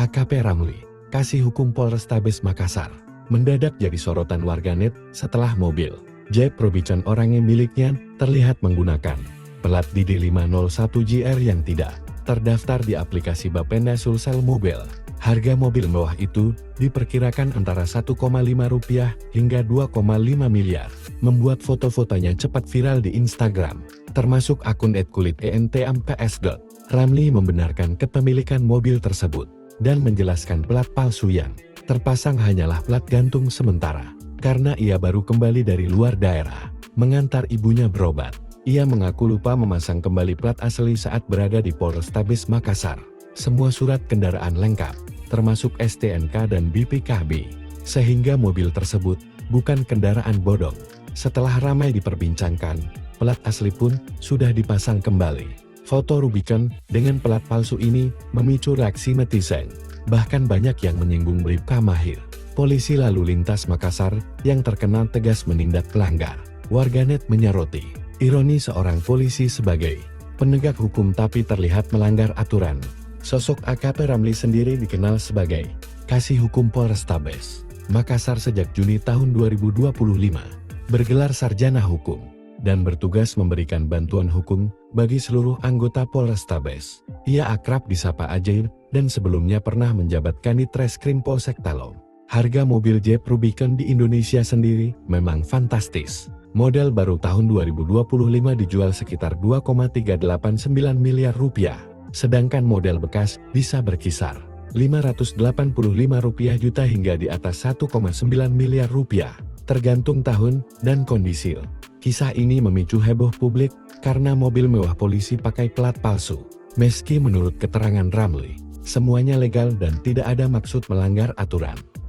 AKP Ramli, kasih hukum Polrestabes Makassar, mendadak jadi sorotan warganet setelah mobil Jeep Rubicon orangnya miliknya terlihat menggunakan plat DD501JR yang tidak terdaftar di aplikasi Bapenda Sulsel Mobil. Harga mobil mewah itu diperkirakan antara Rp1,5 hingga Rp2,5 miliar, membuat foto-fotonya cepat viral di Instagram, termasuk akun @kulit_ent_amps. Ramli membenarkan kepemilikan mobil tersebut dan menjelaskan plat palsu yang terpasang hanyalah plat gantung sementara, karena ia baru kembali dari luar daerah, mengantar ibunya berobat. Ia mengaku lupa memasang kembali plat asli saat berada di Polrestabes Makassar. Semua surat kendaraan lengkap, termasuk STNK dan BPKB, sehingga mobil tersebut bukan kendaraan bodong. Setelah ramai diperbincangkan, plat asli pun sudah dipasang kembali. Foto Rubicon dengan plat palsu ini memicu reaksi netizen, bahkan banyak yang menyinggung Bribka Mahir, polisi lalu lintas Makassar yang terkenal tegas menindak pelanggar. Warganet menyoroti, ironi seorang polisi sebagai penegak hukum tapi terlihat melanggar aturan. Sosok AKP Ramli sendiri dikenal sebagai kasih hukum Polrestabes Makassar sejak Juni tahun 2025, bergelar sarjana hukum, dan bertugas memberikan bantuan hukum bagi seluruh anggota Polrestabes. Ia akrab disapa Ajaib dan sebelumnya pernah menjabat Kanit Reskrim Polsek Talong. Harga mobil Jeep Rubicon di Indonesia sendiri memang fantastis. Model baru tahun 2025 dijual sekitar Rp2,389 miliar, sedangkan model bekas bisa berkisar Rp585 juta hingga di atas Rp1,9 miliar, tergantung tahun dan kondisi. Kisah ini memicu heboh publik karena mobil mewah polisi pakai plat palsu. Meski menurut keterangan Ramli, semuanya legal dan tidak ada maksud melanggar aturan.